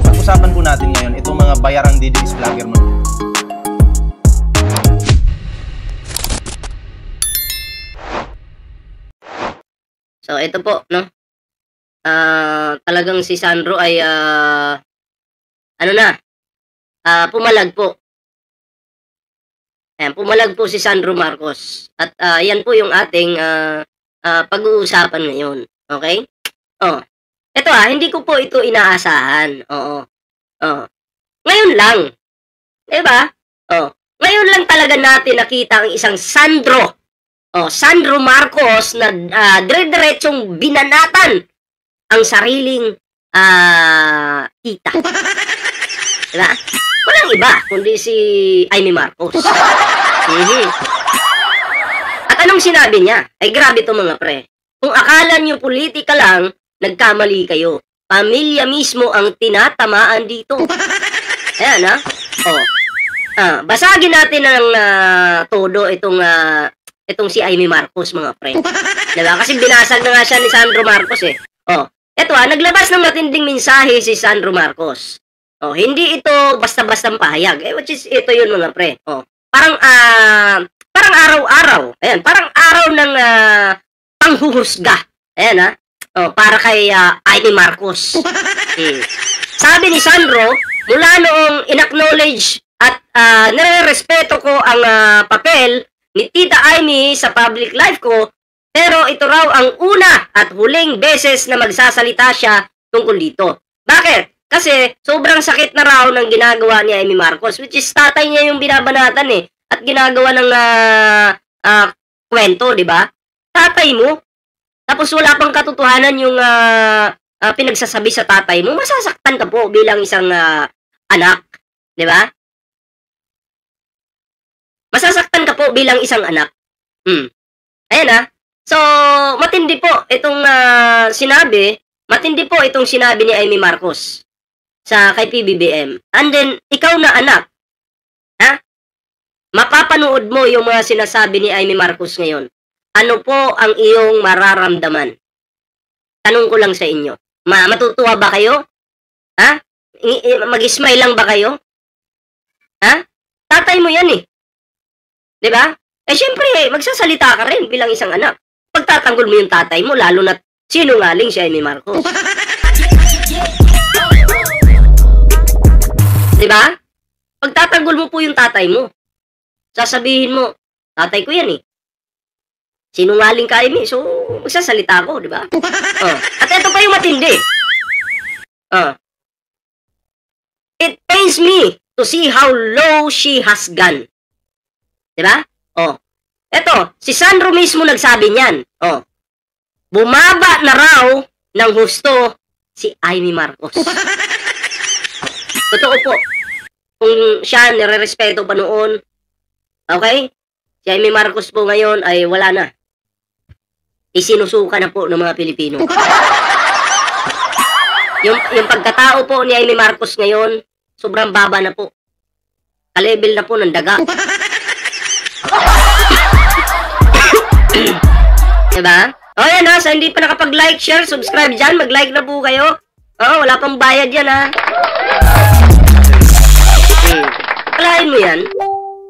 Pag-usapan po natin ngayon itong mga bayarang DDS vlogger mo. So, ito po, no? Talagang si Sandro ay, pumalag po. Ayan, pumalag po si Sandro Marcos. At yan po yung ating pag-uusapan ngayon. Okay? Oh. Ito hindi ko po ito inaasahan. Oo. Oh. Ngayon lang. Diba? Oh. Ngayon lang talaga natin nakita ang isang Sandro. Sandro Marcos na dire-diretsong binanatan ang sariling tita. Diba? Walang iba kundi si Amy Marcos. At anong sinabi niya? Ay grabe to mga pre. Kung akala niyo politika lang, nagkamali kayo. Pamilya mismo ang tinatamaan dito. Ayan basagin natin ng todo itong si Amy Marcos mga pre. Diba? Kasi binasag na nga siya ni Sandro Marcos eh. Eto naglabas ng matinding mensahe si Sandro Marcos. Hindi ito basta-bastang pahayag. Which is ito yun mga pre. Parang araw-araw. Ayan, parang araw ng panghuhusga. Ayan para kay Amy Marcos. Sabi ni Sandro, mula noong in-acknowledge at nire-respeto ko ang papel ni Tita Amy sa public life ko, pero ito raw ang una at huling beses na magsasalita siya tungkol dito. Bakit? Kasi sobrang sakit na raw ng ginagawa ni Amy Marcos, which is tatay niya yung binabanatan at ginagawa ng kwento, di ba? Tatay mo. Tapos wala pang katotohanan yung pinagsasabi sa tatay mo, masasaktan ka po bilang isang anak, di ba? Masasaktan ka po bilang isang anak. Ayan So, matindi po itong sinabi ni Amy Marcos sa kay PBBM. And then, ikaw na anak, mapapanood mo yung mga sinasabi ni Amy Marcos ngayon. Ano po ang iyong mararamdaman? Tanong ko lang sa inyo. Matutuwa ba kayo? Mag-smile lang ba kayo? Tatay mo yan eh. Diba? Syempre, magsasalita ka rin bilang isang anak. Pagtatanggol mo yung tatay mo, lalo na sinungaling si Amy Marcos. Diba? Pagtatanggol mo po yung tatay mo, sasabihin mo, tatay ko yan eh. Sinungaling ka, Amy, so magsasalita ako, diba? At ito pa yung matindi. It pains me to see how low she has gone. Diba? Eto, si Sandro mismo nagsabi niyan. Bumaba na raw ng husto si Amy Marcos. Totoo po. Kung siya nire-respeto pa noon, okay? Si Amy Marcos po ngayon ay wala na. Isinusuka na po ng mga Pilipino. Yung pagkatao po ni Amy Marcos ngayon, sobrang baba na po. Ka-level na po ng daga. Diba? Yan sa hindi pa nakapag-like, share, subscribe dyan, mag-like na po kayo. Wala pang bayad yan Kalahin mo yan.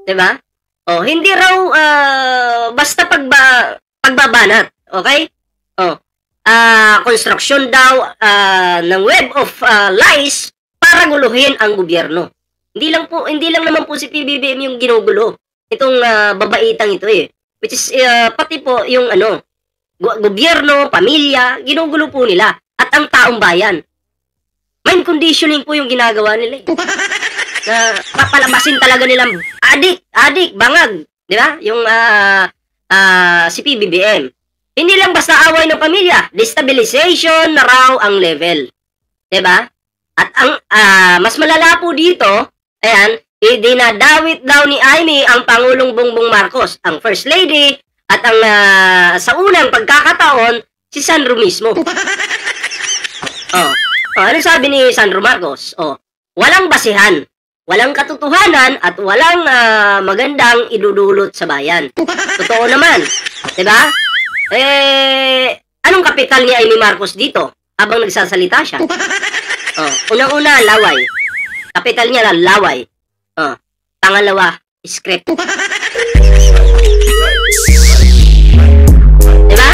Diba? Hindi raw basta pagbabanat. Okay? Construction daw ng web of lies para guluhin ang gobyerno. Hindi lang naman po si PBBM yung ginugulo. Itong babaitang ito eh. Which is pati po yung gobyerno, pamilya, ginugulo po nila. At ang taong bayan. Mind conditioning po yung ginagawa nila eh. Na papalabasin talaga nilang adik, bangag. Di ba? Yung si PBBM. Hindi lang basta away ng pamilya. Destabilization na raw ang level. Di ba? At ang mas malala po dito, ayan, dinadawit daw ni Amy ang Pangulong Bongbong Marcos, ang First Lady, at ang sa unang pagkakataon, si Sandro mismo. Ano sabi ni Sandro Marcos? Walang basihan, walang katotohanan, at walang magandang idudulot sa bayan. Totoo naman. Diba? Anong Anong kapital ni Amy Marcos dito habang nagsasalita siya? Unang-una, laway. Kapital niya laway. Pangalawa, script. Diba?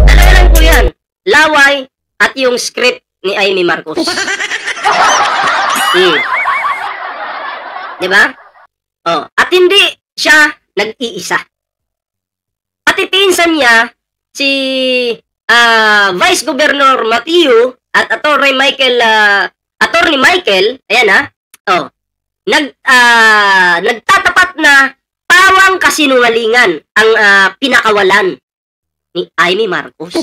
Talaga lang po yan. Laway at yung script ni Amy Marcos. Diba? At hindi siya nag-iisa. Pati pinsan niya, si Vice Governor Mateo at Attorney Michael, ayan nagtatapat na pawang kasinungalingan ang pinakawalan ni Amy Marcos.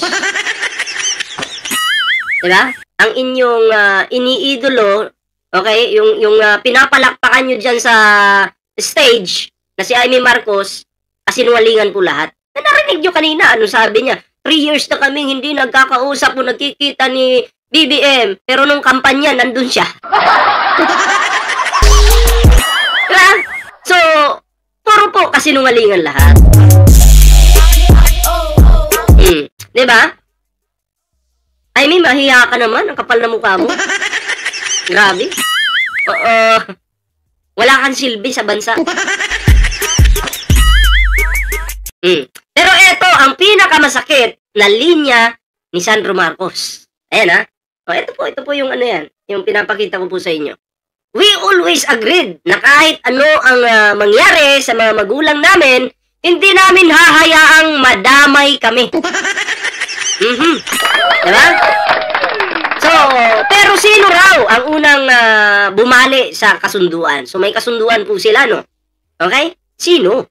Diba? Ang inyong iniidolo, okay, yung pinapalakpakan nyo dyan sa stage na si Amy Marcos, kasinungalingan po lahat. Narinig nyo kanina, ano sabi niya? 3 years na kaming hindi nagkakausap o nagkikita ni BBM, pero nung kampanya, nandun siya. Diba? So, puro po kasinungalingan lahat. Diba? I mean, mahiya ka naman, ang kapal na mukha mo. Grabe. Wala kang silbi sa bansa. Pero eto, ang pinakamasakit na linya ni Sandro Marcos. Ayan ito po yung ano yan, yung pinapakita ko po sa inyo. We always agreed na kahit ano ang mangyari sa mga magulang namin, hindi namin hahayaang madamay kami. Diba? So, pero sino raw ang unang bumali sa kasunduan? So, may kasunduan po sila, no? Okay? Sino?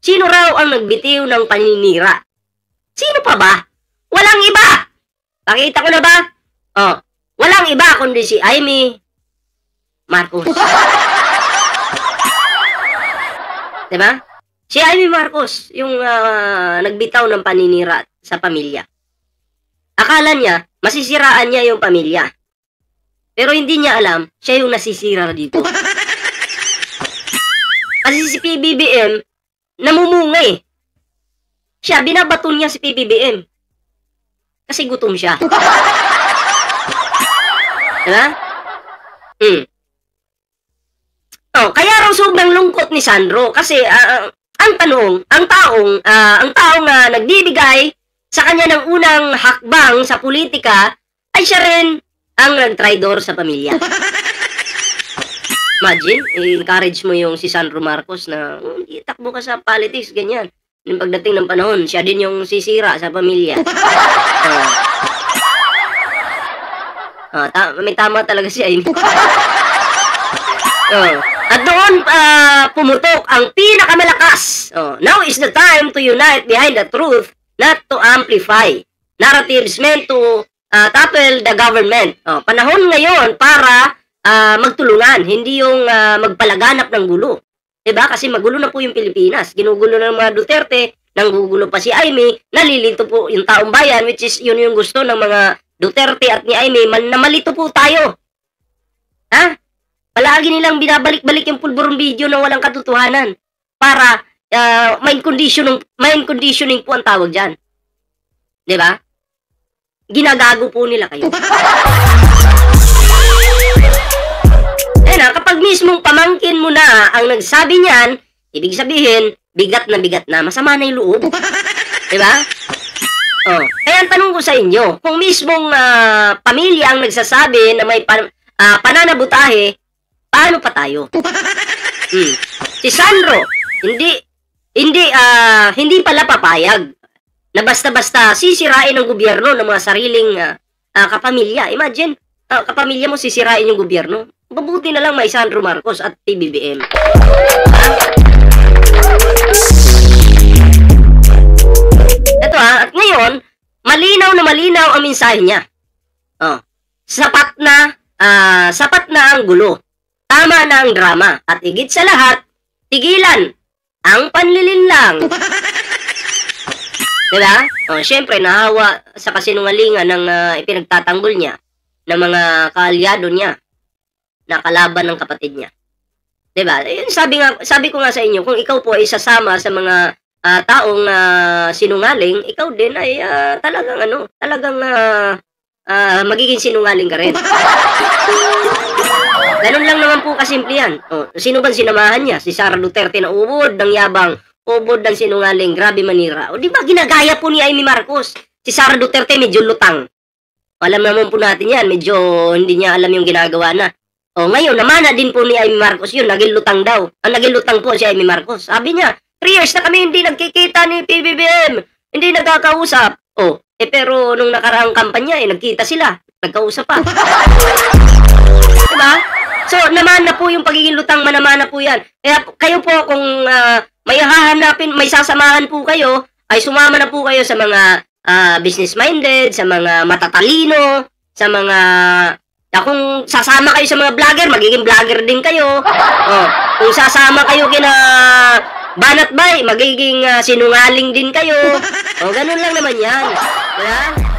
Sino raw ang nagbitiw ng paninira? Sino pa ba? Walang iba! Pakita ko na ba? Walang iba kundi si Amy Marcos. Diba? Si Amy Marcos, yung nagbitaw ng paninira sa pamilya. Akala niya, masisiraan niya yung pamilya. Pero hindi niya alam, siya yung nasisira dito. Kasi si PBBM, namumungay. Siya, binabato niya si PBBM. Kasi gutom siya. Diba? Kaya raw sobrang lungkot ni Sandro kasi ang taong nagbibigay sa kanya ng unang hakbang sa politika ay siya rin ang nagtraidor sa pamilya. Imagine, i-encourage mo yung si Sandro Marcos na itakbo ka sa politics, ganyan. Yung pagdating ng panahon, siya din yung sisira sa pamilya. May tama talaga siya. At doon pumutok ang pinakamalakas. Now is the time to unite behind the truth, not to amplify narratives meant to topple the government. Panahon ngayon para magtulungan, hindi yung magpalaganap ng gulo. Diba? Kasi magulo na po yung Pilipinas. Ginugulo ng mga Duterte, nanggugulo pa si Amy, nalilito po yung taong bayan, which is yun yung gusto ng mga Duterte at ni Amy, na malito po tayo. Palagi nilang binabalik-balik yung pulburong video na walang katotohanan para mind conditioning po ang tawag dyan. Diba? Ginagago po nila kayo. Kapag mismong pamangkin mo na ang nagsabi niyan, ibig sabihin, bigat na, masama na yung loob. Diba? Kaya ang tanong ko sa inyo, kung mismong pamilya ang nagsasabi na may pananabutahe, paano pa tayo? Si Sandro, hindi pala papayag na basta-basta sisirain ng gobyerno ng mga sariling kapamilya. Imagine, kapamilya mo sisirain yung gobyerno. Mabuti na lang may Sandro Marcos at PBBM. Ito at ngayon, malinaw ang mensahe niya. Sapat na ang gulo. Tama na ang drama. At higit sa lahat, tigilan ang panlilinlang. Diba? Siyempre, nahawa sa kasinungalingan ng ipinagtatanggol niya ng mga kaalyado niya na kalaban ng kapatid niya. Diba? Yun, sabi ko nga sa inyo, kung ikaw po ay sasama sa mga taong sinungaling, ikaw din ay magiging sinungaling ka rin. Ganun lang naman po kasimple yan. Sino bang sinamahan niya? Si Sara Duterte na ubod ng yabang, ubod ng sinungaling, grabe manira. O di ba ginagaya po ni Amy Marcos? Si Sara Duterte medyo lutang. Alam naman po natin yan, medyo hindi niya alam yung ginagawa na. Ngayon, namana din po ni Amy Marcos yun, naging lutang daw. Naging lutang po si Amy Marcos. Sabi niya, 3 years na kami hindi nagkikita ni PBBM, hindi nagkakausap. Pero nung nakaraang kampanya, nagkita sila, nagkausap pa. Diba? So, naman na po yung pagiging lutang, manamana po yan. Kaya kayo po, kung may hahanapin, may sasamahan po kayo, ay sumama na po kayo sa mga business-minded, sa mga matatalino, sa mga... kung sasama kayo sa mga vlogger, magiging vlogger din kayo. Kung sasama kayo kina Banat Bay, magiging sinungaling din kayo. Ganun lang naman yan. Diba?